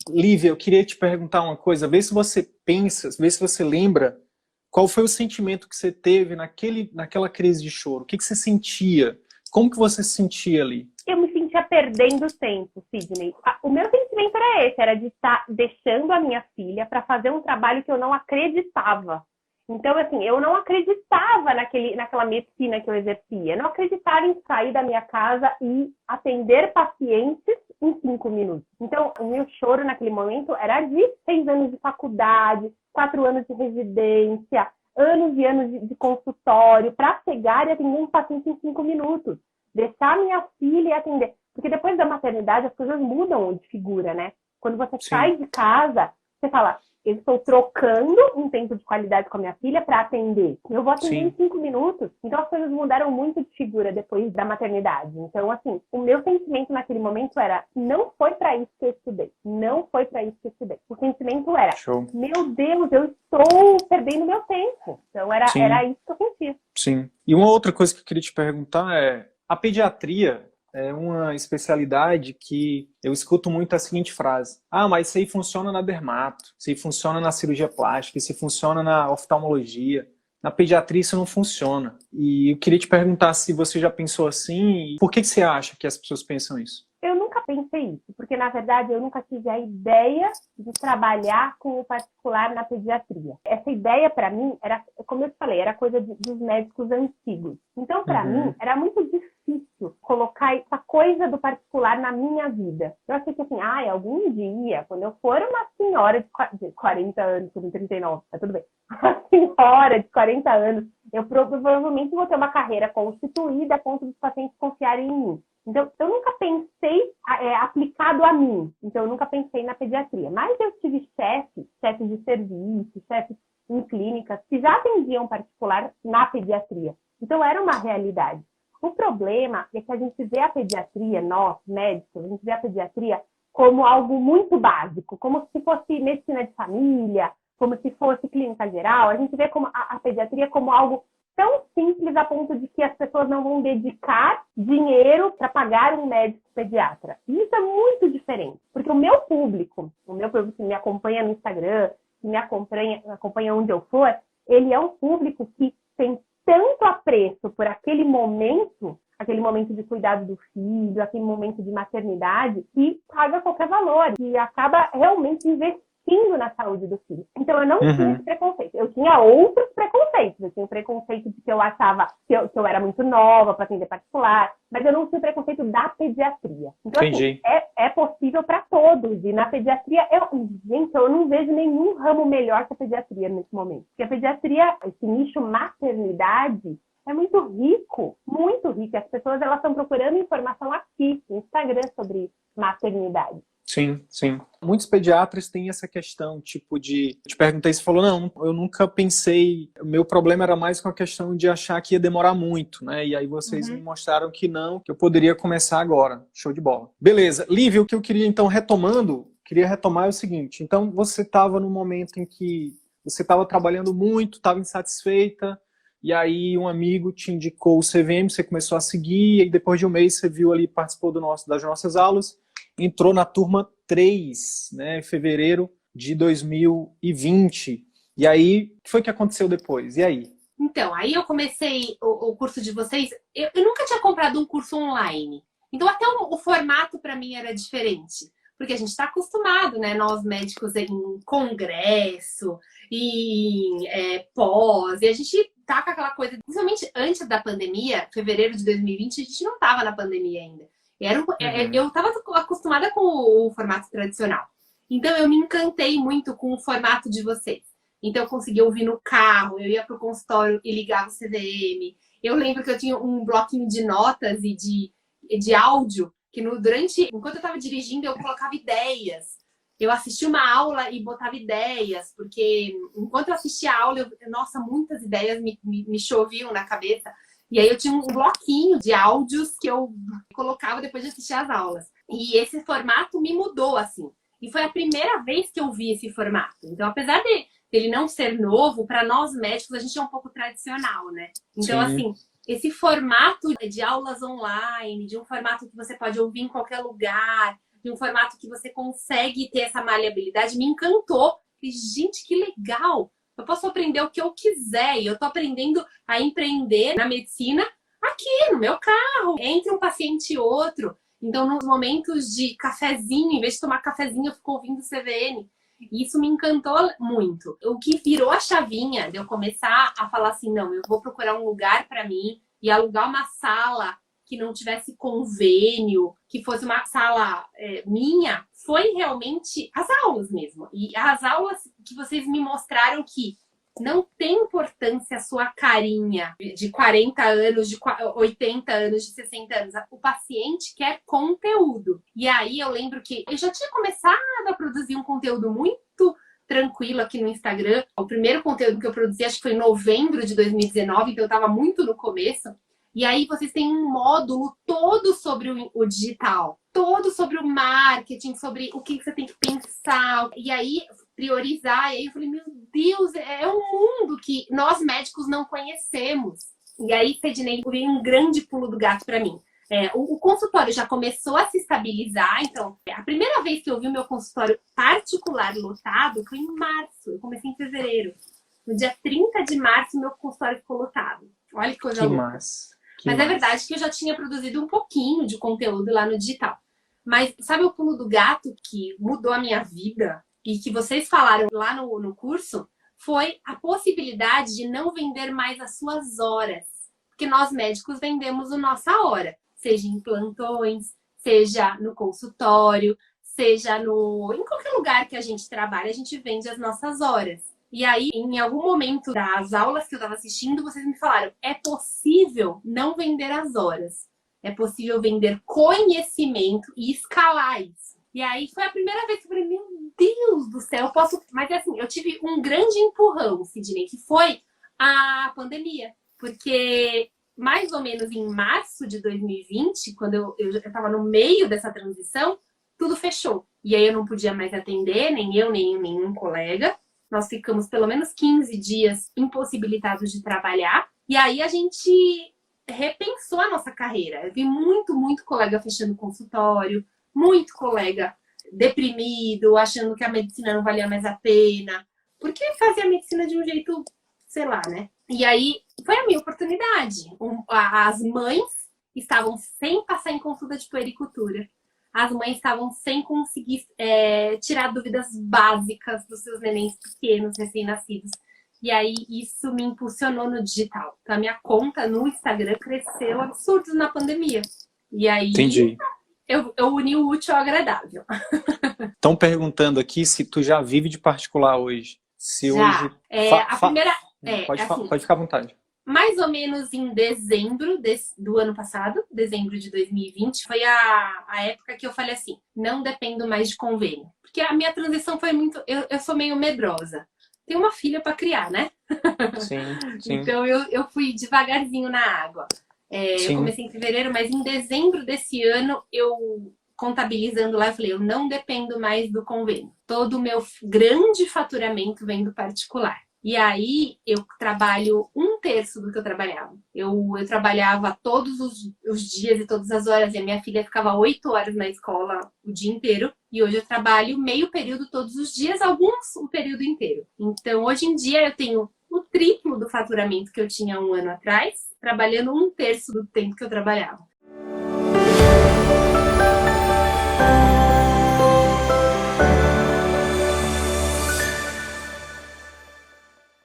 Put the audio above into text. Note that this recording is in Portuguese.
Lívia, eu queria te perguntar uma coisa, vê se você pensa, vê se você lembra qual foi o sentimento que você teve naquela crise de choro. O que você sentia? Como que você se sentia ali? Eu me sentia perdendo tempo, Sidney. O meu sentimento era esse, era de estar deixando a minha filha para fazer um trabalho que eu não acreditava. Então, assim, eu não acreditava naquela medicina que eu exercia. Eu não acreditava em sair da minha casa e atender pacientes em 5 minutos. Então, o meu choro naquele momento era de 6 anos de faculdade, 4 anos de residência, anos e anos de consultório, para chegar e atender um paciente em 5 minutos. Deixar minha filha e atender. Porque depois da maternidade, as coisas mudam de figura, né? Quando você sai de casa, você fala, eu estou trocando um tempo de qualidade com a minha filha para atender. Eu vou atender em 5 minutos. Então, as coisas mudaram muito de figura depois da maternidade. Então, assim, o meu sentimento naquele momento era, não foi para isso que eu estudei. Não foi para isso que eu estudei. O sentimento era, meu Deus, eu estou perdendo meu tempo. Então, era isso que eu sentia. Sim. E uma outra coisa que eu queria te perguntar é, a pediatria é uma especialidade que eu escuto muito a seguinte frase. Ah, mas isso aí funciona na dermato, isso aí funciona na cirurgia plástica, isso aí funciona na oftalmologia. Na pediatria isso não funciona. E eu queria te perguntar se você já pensou assim e por que você acha que as pessoas pensam isso? Eu nunca pensei isso, porque na verdade eu nunca tive a ideia de trabalhar com o particular na pediatria. Essa ideia para mim era, como eu te falei, era coisa dos médicos antigos. Então para mim era muito difícil colocar essa coisa do particular na minha vida. Eu achei que assim, algum dia, quando eu for uma senhora de 40 anos, com 39, tá tudo bem, uma senhora de 40 anos, eu provavelmente vou ter uma carreira constituída a ponto dos pacientes confiarem em mim. Então, eu nunca pensei aplicado a mim. Então, eu nunca pensei na pediatria. Mas eu tive chefes de serviço, chefes em clínicas, que já atendiam particular na pediatria. Então, era uma realidade. O problema é que a gente vê a pediatria, nós, médicos, a gente vê a pediatria como algo muito básico, como se fosse medicina de família, como se fosse clínica geral. A gente vê como a pediatria como algo tão simples a ponto de que as pessoas não vão dedicar dinheiro para pagar um médico pediatra. E isso é muito diferente, porque o meu público que me acompanha no Instagram, que me acompanha onde eu for, ele é um público que tem tanto apreço por aquele momento de cuidado do filho, aquele momento de maternidade, que paga qualquer valor, e acaba realmente investindo na saúde do filho. Então, eu não tinha esse preconceito. Eu tinha outros preconceitos. Eu tinha o preconceito de que eu achava que eu era muito nova para atender particular, mas eu não tinha o preconceito da pediatria. Então, assim, é possível para todos. E na pediatria, gente, eu não vejo nenhum ramo melhor que a pediatria nesse momento. Porque a pediatria, esse nicho maternidade, é muito rico, muito rico. As pessoas elas estão procurando informação aqui, no Instagram, sobre maternidade. Sim, sim. Muitos pediatras têm essa questão, tipo de... Te perguntei, você falou, não, eu nunca pensei... O meu problema era mais com a questão de achar que ia demorar muito, né? E aí vocês me mostraram que não, que eu poderia começar agora. Show de bola. Beleza. Lívia, o que eu queria, então, queria retomar é o seguinte. Então, você estava num momento em que você estava trabalhando muito, estava insatisfeita, e aí um amigo te indicou o CVM, você começou a seguir, e depois de um mês você viu ali, participou das nossas aulas, entrou na turma 3, né, em fevereiro de 2020. E aí, o que foi que aconteceu depois? E aí? Então, aí eu comecei o curso de vocês. Eu nunca tinha comprado um curso online. Então, até o formato para mim era diferente. Porque a gente está acostumado, né? Nós médicos em congresso, em pós, e a gente tá com aquela coisa, principalmente antes da pandemia, fevereiro de 2020, a gente não estava na pandemia ainda. Eu estava acostumada com o formato tradicional. Então, eu me encantei muito com o formato de vocês. Então, eu conseguia ouvir no carro, eu ia para o consultório e ligava o CVM. Eu lembro que eu tinha um bloquinho de notas e de áudio, que enquanto eu estava dirigindo, eu colocava ideias. Eu assistia uma aula e botava ideias, porque enquanto eu assistia a aula, nossa, muitas ideias me choviam na cabeça. E aí eu tinha um bloquinho de áudios que eu colocava depois de assistir as aulas. E esse formato me mudou, assim. E foi a primeira vez que eu vi esse formato. Então, apesar dele não ser novo, para nós médicos, a gente é um pouco tradicional, né? Então, assim, esse formato de aulas online, de um formato que você pode ouvir em qualquer lugar, de um formato que você consegue ter essa maleabilidade, me encantou. E, gente, que legal! Eu posso aprender o que eu quiser e eu tô aprendendo a empreender na medicina aqui, no meu carro, entre um paciente e outro. Então, nos momentos de cafezinho, em vez de tomar cafezinho, eu fico ouvindo CVN. E isso me encantou muito. O que virou a chavinha de eu começar a falar assim, não, eu vou procurar um lugar para mim e alugar uma sala que não tivesse convênio, que fosse uma sala minha, foi realmente as aulas mesmo. E as aulas que vocês me mostraram que não tem importância a sua carinha de 40 anos, de 80 anos, de 60 anos. O paciente quer conteúdo. E aí eu lembro que eu já tinha começado a produzir um conteúdo muito tranquilo aqui no Instagram. O primeiro conteúdo que eu produzi, acho que foi em novembro de 2019, então eu estava muito no começo. E aí vocês têm um módulo todo sobre o digital, todo sobre o marketing, sobre o que você tem que pensar. E aí priorizar. E aí eu falei, meu Deus, é um mundo que nós médicos não conhecemos. E aí, Sidney, veio um grande pulo do gato para mim. O consultório já começou a se estabilizar. Então, a primeira vez que eu vi o meu consultório particular lotado foi em março. Eu comecei em fevereiro. No dia 30 de março, meu consultório ficou lotado. Olha que coisa louca. Massa. Mas é verdade que eu já tinha produzido um pouquinho de conteúdo lá no digital. Mas sabe o pulo do gato que mudou a minha vida e que vocês falaram lá no curso? Foi a possibilidade de não vender mais as suas horas. Porque nós médicos vendemos a nossa hora. Seja em plantões, seja no consultório, seja em qualquer lugar que a gente trabalha, a gente vende as nossas horas. E aí, em algum momento das aulas que eu estava assistindo, vocês me falaram, é possível não vender as horas. É possível vender conhecimento e escalar isso. E aí, foi a primeira vez que eu falei, meu Deus do céu, eu posso... Mas assim, eu tive um grande empurrão, Sidney, que foi a pandemia. Porque mais ou menos em março de 2020, quando eu estava no meio dessa transição, tudo fechou. E aí eu não podia mais atender, nem eu, nem nenhum colega. Nós ficamos pelo menos 15 dias impossibilitados de trabalhar. E aí a gente repensou a nossa carreira. Eu vi muito colega fechando consultório, muito colega deprimido, achando que a medicina não valia mais a pena. Porque fazia a medicina de um jeito, sei lá, né? E aí foi a minha oportunidade. As mães estavam sem passar em consulta de puericultura. As mães estavam sem conseguir tirar dúvidas básicas dos seus nenéns pequenos, recém-nascidos. E aí, isso me impulsionou no digital. Então, a minha conta no Instagram cresceu absurdo na pandemia. E aí, Entendi. Eu uni o útil ao agradável. Estão perguntando aqui se tu já vive de particular hoje. Se já. Hoje... A primeira... Pode ficar à vontade. Mais ou menos em dezembro do ano passado, dezembro de 2020, foi a época que eu falei assim, não dependo mais de convênio. Porque a minha transição foi muito... Eu sou meio medrosa. Tenho uma filha para criar, né? Sim. Então eu fui devagarzinho na água. Eu comecei em fevereiro, mas em dezembro desse ano, eu contabilizando lá, eu falei, eu não dependo mais do convênio. Todo o meu grande faturamento vem do particular. E aí, eu trabalho 1/3 do que eu trabalhava. Eu trabalhava todos os dias e todas as horas. E a minha filha ficava 8 horas na escola o dia inteiro. E hoje eu trabalho meio período todos os dias, alguns o período inteiro. Então, hoje em dia, eu tenho o triplo do faturamento que eu tinha um ano atrás, trabalhando 1/3 do tempo que eu trabalhava.